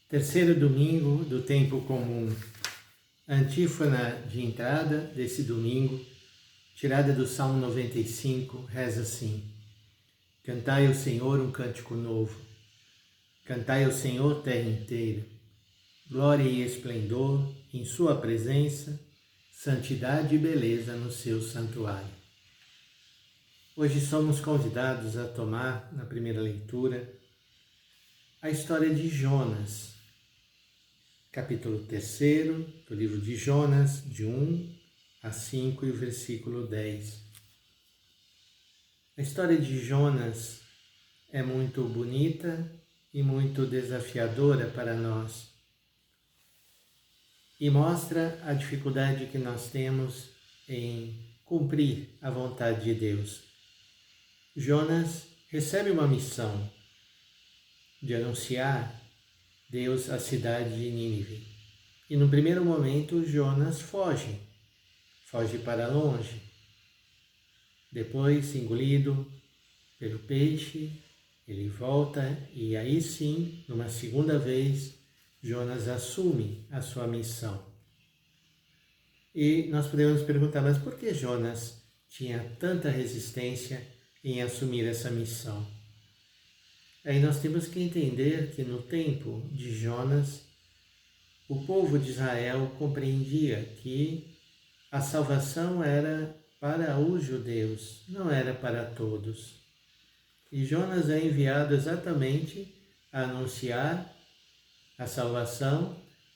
Terceiro domingo do tempo comum. A antífona de entrada desse domingo, tirada do Salmo 95, reza assim: Cantai ao Senhor um cântico novo. Cantai ao Senhor terra inteira. Glória e esplendor em sua presença, santidade e beleza no seu santuário. Hoje somos convidados a tomar, na primeira leitura, a história de Jonas, capítulo 3 do livro de Jonas, de 1 a 5 e o versículo 10. A história de Jonas é muito bonita e muito desafiadora para nós e mostra a dificuldade que nós temos em cumprir a vontade de Deus. Jonas recebe uma missão de anunciar Deus à cidade de Nínive. E no primeiro momento Jonas foge para longe. Depois, engolido pelo peixe, ele volta e aí sim, numa segunda vez, Jonas assume a sua missão. E nós podemos perguntar, mas por que Jonas tinha tanta resistência em assumir essa missão? Aí nós temos que entender que no tempo de Jonas, o povo de Israel compreendia que a salvação era para os judeus, não era para todos. E Jonas é enviado exatamente a anunciar a salvação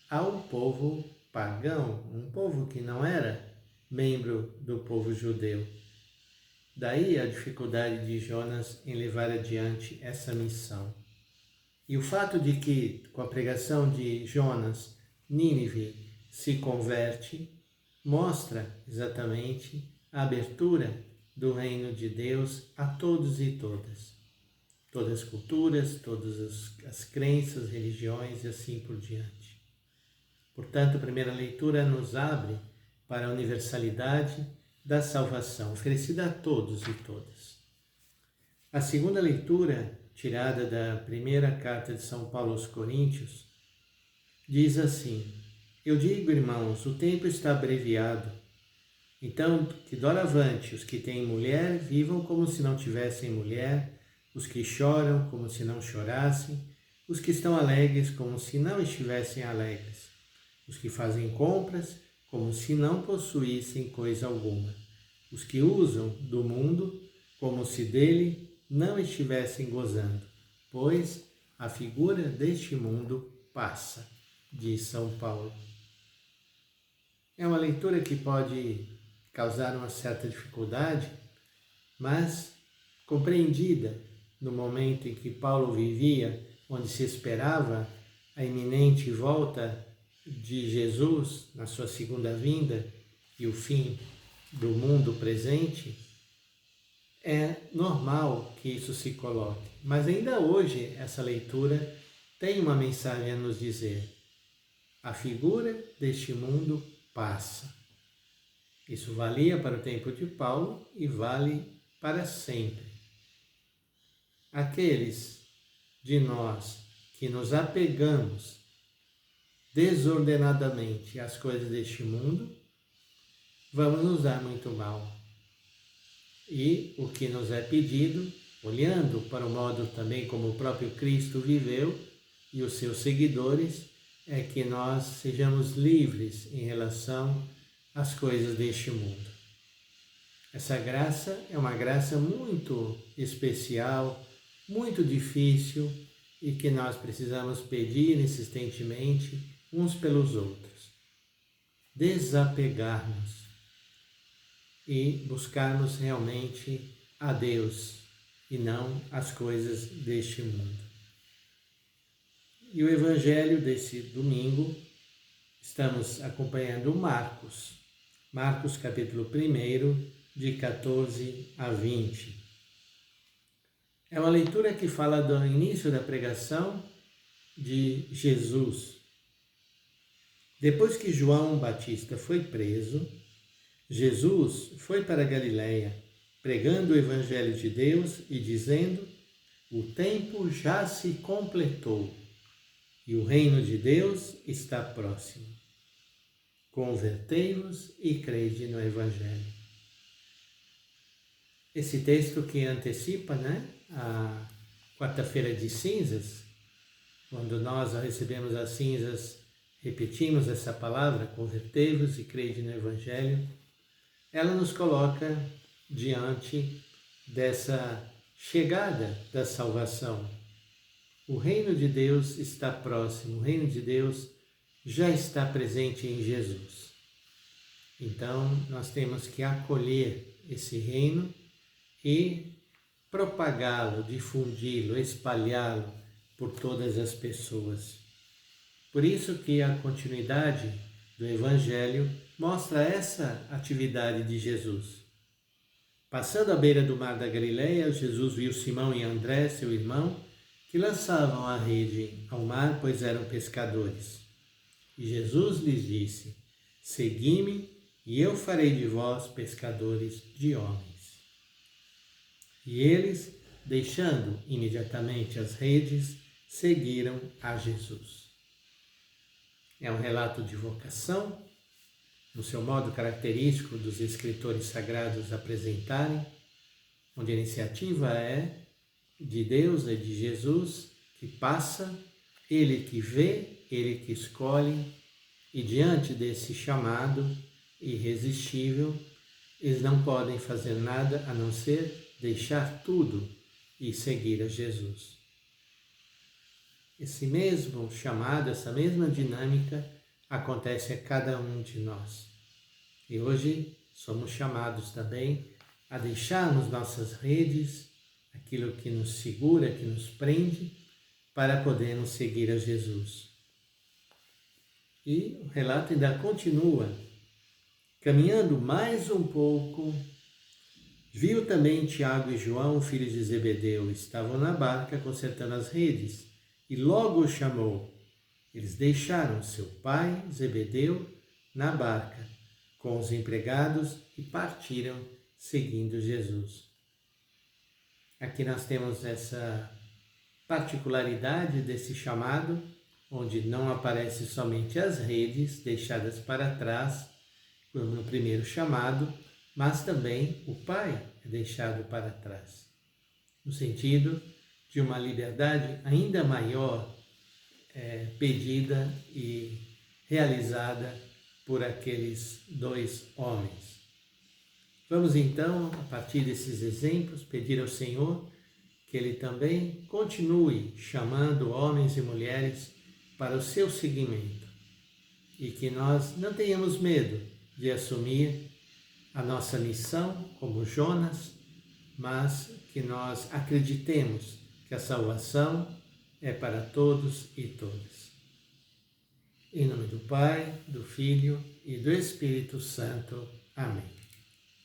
ao povo pagão, um povo que não era membro do povo judeu. Daí a dificuldade de Jonas em levar adiante essa missão. E o fato de que, com a pregação de Jonas, Nínive se converte, mostra exatamente a abertura do reino de Deus a todos e todas. Todas as culturas, todas as crenças, religiões e assim por diante. Portanto, a primeira leitura nos abre para a universalidade da salvação, oferecida a todos e todas. A segunda leitura, tirada da primeira carta de São Paulo aos Coríntios, diz assim: Eu digo, irmãos, o tempo está abreviado. Então, que doravante os que têm mulher vivam como se não tivessem mulher, os que choram como se não chorassem, os que estão alegres como se não estivessem alegres, os que fazem compras como se não possuíssem coisa alguma, os que usam do mundo como se dele não estivessem gozando, pois a figura deste mundo passa, diz São Paulo. É uma leitura que pode causar uma certa dificuldade, mas compreendida no momento em que Paulo vivia, onde se esperava a iminente volta de Jesus na sua segunda vinda e o fim do mundo presente, é normal que isso se coloque. Mas ainda hoje essa leitura tem uma mensagem a nos dizer: a figura deste mundo passa. Isso valia para o tempo de Paulo e vale para sempre. Aqueles de nós que nos apegamos desordenadamente às coisas deste mundo, vamos nos dar muito mal. E o que nos é pedido, olhando para o modo também como o próprio Cristo viveu e os seus seguidores, é que nós sejamos livres em relação às coisas deste mundo. Essa graça é uma graça muito especial, muito difícil e que nós precisamos pedir insistentemente uns pelos outros. Desapegar-nos e buscarmos realmente a Deus e não as coisas deste mundo. E o Evangelho desse domingo, estamos acompanhando Marcos capítulo 1, de 14 a 20. É uma leitura que fala do início da pregação de Jesus. Depois que João Batista foi preso, Jesus foi para Galiléia, pregando o Evangelho de Deus e dizendo: o tempo já se completou e o reino de Deus está próximo. Convertei-vos e crede no Evangelho. Esse texto que antecipa, a quarta-feira de cinzas, quando nós recebemos as cinzas, repetimos essa palavra, convertei-vos e crede no Evangelho, ela nos coloca diante dessa chegada da salvação. O reino de Deus está próximo, o reino de Deus já está presente em Jesus. Então, nós temos que acolher esse reino e propagá-lo, difundi-lo, espalhá-lo por todas as pessoas. Por isso que a continuidade do Evangelho mostra essa atividade de Jesus. Passando à beira do mar da Galileia, Jesus viu Simão e André, seu irmão, que lançavam a rede ao mar, pois eram pescadores. E Jesus lhes disse: segui-me, e eu farei de vós pescadores de homens. E eles, deixando imediatamente as redes, seguiram a Jesus. É um relato de vocação, no seu modo característico dos escritores sagrados apresentarem, onde a iniciativa é de Deus, é de Jesus, que passa, Ele que vê, Ele que escolhe, e diante desse chamado irresistível, eles não podem fazer nada a não ser deixar tudo e seguir a Jesus. Esse mesmo chamado, essa mesma dinâmica acontece a cada um de nós. E hoje somos chamados também a deixarmos nossas redes, aquilo que nos segura, que nos prende, para podermos seguir a Jesus. E o relato ainda continua. Caminhando mais um pouco, viu também Tiago e João, filhos de Zebedeu, estavam na barca consertando as redes, e logo os chamou. Eles deixaram seu pai, Zebedeu, na barca, com os empregados, e partiram seguindo Jesus. Aqui nós temos essa particularidade desse chamado, onde não aparece somente as redes deixadas para trás, como no primeiro chamado, mas também o Pai é deixado para trás, no sentido de uma liberdade ainda maior pedida e realizada por aqueles dois homens. Vamos então, a partir desses exemplos, pedir ao Senhor que Ele também continue chamando homens e mulheres para o seu seguimento e que nós não tenhamos medo de assumir a nossa missão como Jonas, mas que nós acreditemos que a salvação é para todos e todas. Em nome do Pai, do Filho e do Espírito Santo. Amém.